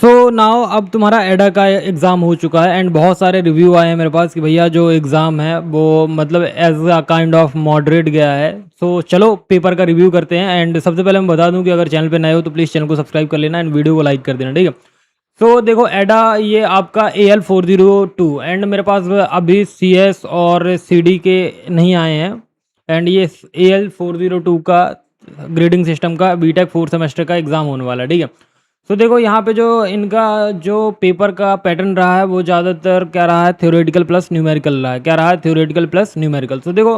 So now अब तुम्हारा एडा का एग्ज़ाम हो चुका है एंड बहुत सारे रिव्यू आए हैं मेरे पास कि भैया जो एग्ज़ाम है वो मतलब as a kind of moderate गया है। सो चलो पेपर का रिव्यू करते हैं। एंड सबसे पहले मैं बता दूं कि अगर चैनल पे नए हो तो प्लीज़ चैनल को सब्सक्राइब कर लेना एंड वीडियो को लाइक कर देना, ठीक है। सो देखो एडा ये आपका AL402 एंड मेरे पास अभी CS और CD के नहीं आए हैं। एंड ये AL402 का ग्रेडिंग सिस्टम का बीटेक 4 सेमेस्टर का एग्ज़ाम होने वाला है, ठीक है। तो देखो यहाँ पे जो इनका जो पेपर का पैटर्न रहा है वो ज़्यादातर क्या रहा है, थ्योरेटिकल प्लस न्यूमेरिकल रहा है। क्या रहा है? Theoretical plus numerical. तो देखो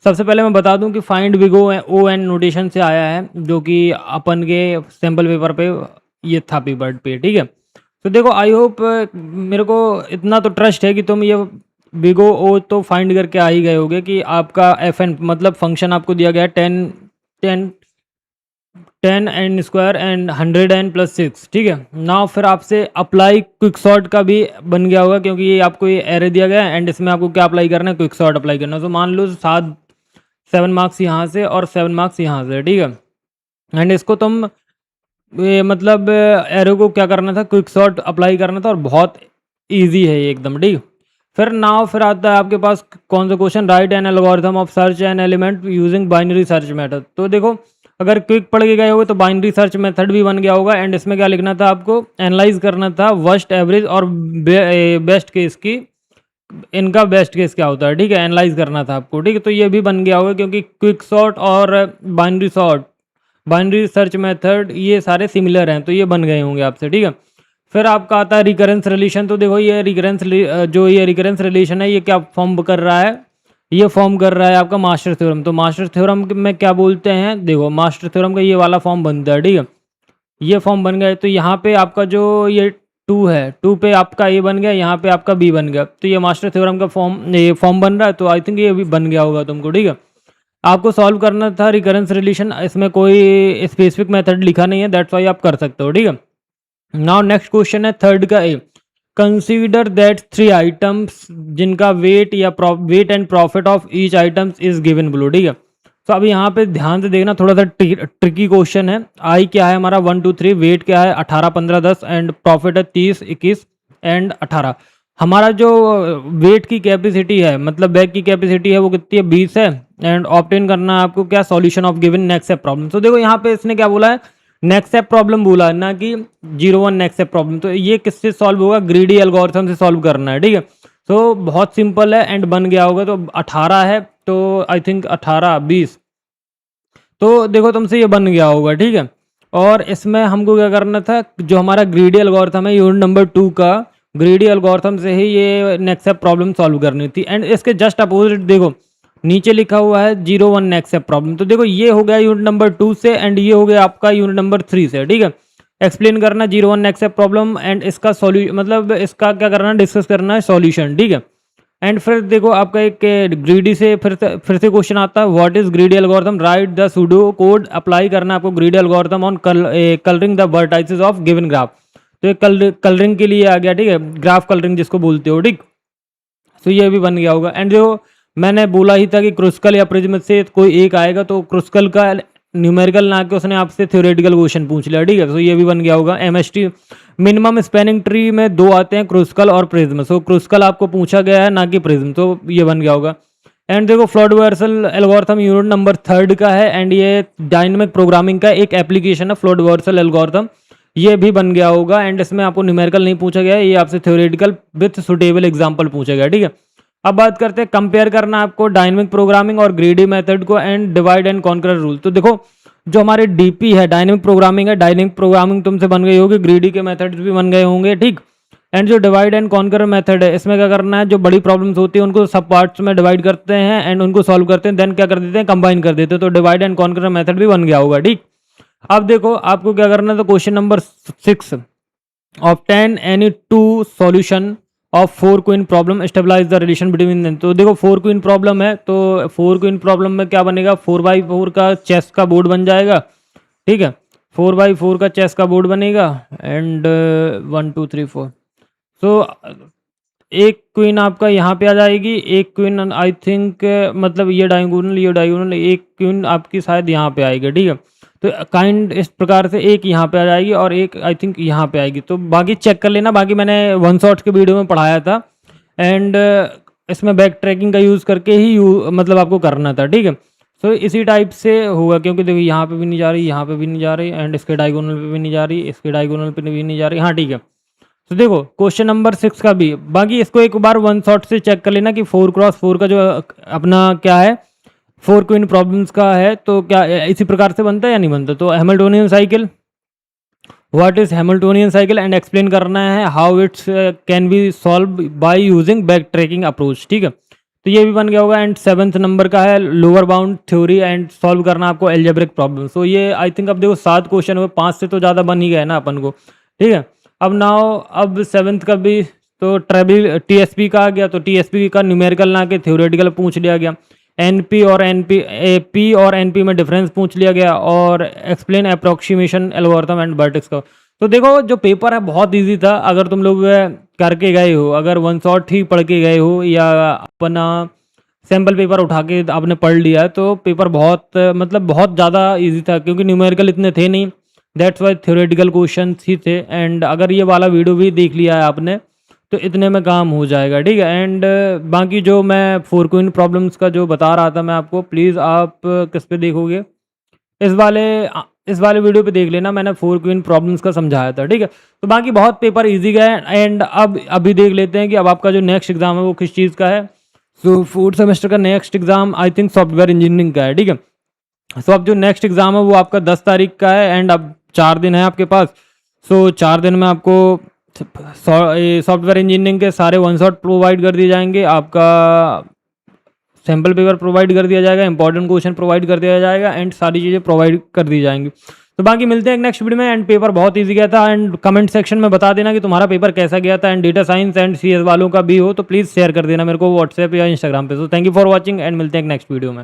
सबसे पहले मैं बता दूं कि फाइंड बिगो ओ एन नोटेशन से आया है, जो कि अपन के सैम्पल पेपर पे ये था पेपर पे, ठीक है। तो देखो आई होप मेरे को इतना तो ट्रस्ट है कि तुम ये बिगो ओ तो फाइंड करके आ ही गए होगे कि आपका FN मतलब फंक्शन आपको दिया गया है 10 n² एंड 100n+6, ठीक है ना। फिर आपसे अप्लाई क्विक सॉर्ट का भी बन गया होगा, क्योंकि ये आपको ये एरे दिया गया है एंड इसमें आपको क्या अप्लाई करना है, क्विक सॉर्ट अप्लाई करना है। तो मान लो 7 मार्क्स यहाँ से और 7 मार्क्स यहाँ से, ठीक है। एंड इसको तुम ये मतलब एरो को क्या करना था, क्विक सॉर्ट अप्लाई करना था और बहुत ईजी है ये एकदम, ठीक। फिर आता है आपके पास कौन सा question, right an algorithm of search an element using binary search method. तो देखो अगर क्विक पढ़ के गए होगे तो बाइनरी सर्च मेथड भी बन गया होगा एंड इसमें क्या लिखना था आपको, एनालाइज करना था वर्स्ट एवरेज और बेस्ट केस की, इनका बेस्ट केस क्या होता है, ठीक है, एनालाइज करना था आपको, ठीक है। तो ये भी बन गया होगा क्योंकि क्विक सॉर्ट और बाइनरी सर्च मेथड ये सारे सिमिलर हैं, तो ये बन गए होंगे आपसे, ठीक है। फिर आपका आता है रिकरेंस रिलेशन। तो देखो ये रिकरेंस रिलेशन है, ये क्या फॉर्म कर रहा है, ये फॉर्म कर रहा है आपका मास्टर थ्योरम। तो मास्टर थ्योरम में क्या बोलते हैं, देखो मास्टर थ्योरम का ये वाला फॉर्म बनता है, ठीक है। ये फॉर्म बन गया। तो यहाँ पे आपका जो ये 2 है, 2 पे आपका ए बन गया, यहाँ पे आपका बी बन गया। तो ये मास्टर थ्योरम का ये फॉर्म बन रहा है। तो आई थिंक ये भी बन गया होगा तुमको, ठीक है। आपको सॉल्व करना था रिकरेंस रिलेशन, इसमें कोई स्पेसिफिक मेथड लिखा नहीं है, दैट्स वाई आप कर सकते हो, ठीक है। नाउ नेक्स्ट क्वेश्चन है थर्ड का ए, कंसीडर दैट 3 आइटम्स जिनका वेट या weight and profit of each items is given below, ठीक है। तो अभी यहाँ पे ध्यान से देखना, थोड़ा सा ट्रिकी क्वेश्चन है। आई क्या है हमारा 1 2 3, वेट क्या है 18 15 10 एंड प्रॉफिट है 30 21 एंड 18। हमारा जो वेट की कैपेसिटी है मतलब बैग की कैपेसिटी है वो कितनी है, 20 है। एंड ऑब्टेन करना है आपको क्या, solution of given next step problem. तो देखो यहाँ पे इसने क्या बोला है, नेक्स्ट स्टेप प्रॉब्लम बोला है ना कि 01 नेक्स्ट स्टेप प्रॉब्लम। तो ये किससे सॉल्व होगा, ग्रीडी एल्गोरिथम से सॉल्व करना है, ठीक है। तो बहुत सिंपल है एंड बन गया होगा। तो 18 है, तो आई थिंक 18 20, तो देखो तुमसे ये बन गया होगा, ठीक है। और इसमें हमको क्या करना था, जो हमारा ग्रीडी एल्गोरिथम है यूनिट नंबर 2 का, ग्रीडी एल्गोरिथम से ही ये नेक्स्ट स्टेप प्रॉब्लम सॉल्व करनी थी। एंड इसके जस्ट अपोजिट देखो नीचे लिखा हुआ है 01 नेक्स्ट स्टेप प्रॉब्लम। तो देखो ये हो गया यूनिट नंबर 2 से एंड ये हो गया आपका यूनिट नंबर 3 से, ठीक है। एक्सप्लेन करना 01 नेक्स्ट स्टेप प्रॉब्लम एंड इसका सॉल्यूशन मतलब इसका क्या करना है, डिस्कस करना है सॉल्यूशन, ठीक है। एंड फिर देखो आपका एक ग्रीडी से फिर से क्वेश्चन आता है, what is greedy algorithm, right the pseudo code, apply करना है आपको greedy algorithm on colouring the vertices of given graph. तो ये कलरिंग के लिए आ गया, ठीक है, ग्राफ कलरिंग जिसको बोलते हो, ठीक। तो ये भी बन गया होगा। एंड जो मैंने बोला ही था कि क्रुस्कल या प्रिज्म से कोई एक आएगा, तो क्रुस्कल का न्यूमेरिकल ना के उसने आपसे थ्योरेटिकल क्वेश्चन पूछ लिया, ठीक है। तो ये भी बन गया होगा। MST मिनिमम स्पैनिंग ट्री में 2 आते हैं, क्रुस्कल और प्रिज्म। सो क्रुस्कल आपको पूछा गया है ना कि प्रिज्म, तो ये बन गया होगा। एंड देखो flood Vercel algorithm unit number 3 का है एंड ये डायनेमिक प्रोग्रामिंग का एक एप्लीकेशन है फ्लड वर्सल एल्गोरिथम, ये भी बन गया होगा। एंड इसमें आपको न्यूमेरिकल नहीं पूछा गया है, ये आपसे थ्योरेटिकल विथ सुटेबल एग्जाम्पल पूछा गया, ठीक है। अब बात करते हैं, कंपेयर करना आपको डायनेमिक प्रोग्रामिंग और ग्रीडी मेथड को and divide and conquer rule. तो देखो जो हमारे डीपी है डायनेमिक प्रोग्रामिंग है, डायनेमिक प्रोग्रामिंग तुमसे बन गई होगी, ग्रीडी के मेथड्स भी बन गए होंगे, ठीक। एंड जो डिवाइड एंड कॉन्कर मेथड है, इसमें क्या करना है, जो बड़ी प्रॉब्लम्स होती है उनको सब पार्ट्स में डिवाइड करते हैं एंड उनको सॉल्व करते हैं, देन क्या कर देते हैं, कंबाइन कर देते हैं। तो डिवाइड एंड कॉन्कर मेथड भी बन गया होगा, ठीक। अब देखो आपको क्या करना है, तो question number 6, obtain any 2 solution of 4 queen problem, stabilize the relation between them. तो देखो 4 क्वीन प्रॉब्लम है, तो 4 क्वीन प्रॉब्लम में क्या बनेगा, 4x4 का चेस का बोर्ड बन जाएगा, ठीक है। 4x4 का चेस का बोर्ड बनेगा एंड 1 2 3 4। सो एक क्वीन आपका यहाँ पे आ जाएगी, एक क्वीन आई थिंक मतलब ये डायगोनल एक क्वीन आपकी शायद यहाँ पे आएगी, ठीक है। तो काइंड इस प्रकार से एक यहाँ पे आ जाएगी और एक आई थिंक यहाँ पे आएगी। तो बाकी चेक कर लेना, बाकी मैंने वन शॉट्स के वीडियो में पढ़ाया था एंड इसमें बैक ट्रैकिंग का यूज़ करके ही मतलब आपको करना था, ठीक है। सो इसी टाइप से होगा, क्योंकि देखो यहाँ पे भी नहीं जा रही, यहाँ पे भी नहीं जा रही एंड इसके डायगोनल पे भी नहीं जा रही, इसके डायगोनल पे भी नहीं जा रही। हाँ ठीक है। तो देखो क्वेश्चन नंबर 6 का भी, बाकी इसको एक बार वन शॉट से चेक कर लेना कि 4x4 का जो अपना क्या है, 4 क्वीन प्रॉब्लम्स का है, तो क्या इसी प्रकार से बनता है या नहीं बनता। तो Hamiltonian cycle, what is Hamiltonian cycle and explain करना है how it's can be solve by using back tracking approach, ठीक है। तो ये भी बन गया होगा। एंड 7th नंबर का है lower bound theory and solve करना आपको एल्जेब्रिक प्रॉब्लम। सो ये आई थिंक अब देखो 7 क्वेश्चन हुए, 5 से तो ज़्यादा बन ही गए ना अपन को, ठीक है। अब नाउ अब 7th का भी तो ट्रेबिल टीएसपी का आ गया, तो टीएसपी का न्यूमेरिकल ना के थ्योरेटिकल पूछ लिया गया। एनपी और एपी और एनपी में डिफरेंस पूछ लिया गया और explain approximation algorithm and vertex का। तो देखो जो पेपर है बहुत इजी था, अगर तुम लोग करके गए हो, अगर वन शॉट ही पढ़ के गए हो या अपना सैम्पल पेपर उठा के आपने पढ़ लिया, तो पेपर बहुत मतलब बहुत ज़्यादा इजी था, क्योंकि न्यूमेरिकल इतने थे नहीं, दैट्स वाई थ्योरेटिकल क्वेश्चन ही थे। एंड अगर ये वाला वीडियो भी देख लिया है आपने तो इतने में काम हो जाएगा, ठीक है। एंड बाकी जो मैं 4 क्वीन प्रॉब्लम्स का जो बता रहा था मैं आपको, प्लीज़ आप किस पे देखोगे, इस वाले वीडियो पे देख लेना, मैंने 4 क्वीन प्रॉब्लम्स का समझाया था, ठीक है। तो बाकी बहुत पेपर इजी गए। एंड अब अभी देख लेते हैं कि अब आपका जो नेक्स्ट एग्जाम है वो किस चीज़ का है। सो 4th सेमेस्टर का next exam I think software engineering का है, ठीक है। सो अब जो नेक्स्ट एग्जाम है वो आपका 10 तारीख का है एंड अब 4 दिन है आपके पास। सो 4 दिन में आपको सॉफ्टवेयर इंजीनियरिंग के सारे वन शॉट प्रोवाइड कर दिए जाएंगे, आपका सैम्पल पेपर प्रोवाइड कर दिया जाएगा, इंपॉर्टेंट क्वेश्चन प्रोवाइड कर दिया जाएगा एंड सारी चीज़ें प्रोवाइड कर दी जाएंगी। तो बाकी मिलते हैं एक नेक्स्ट वीडियो में। एंड पेपर बहुत इजी गया था एंड कमेंट सेक्शन में बता देना कि तुम्हारा पेपर कैसा गया था। And data science and CS वालों का भी हो तो प्लीज़ शेयर कर देना मेरे को व्हाट्सएप या इंस्टाग्राम पे। तो thank you for watching and मिलते हैं एक नेक्स्ट वीडियो में।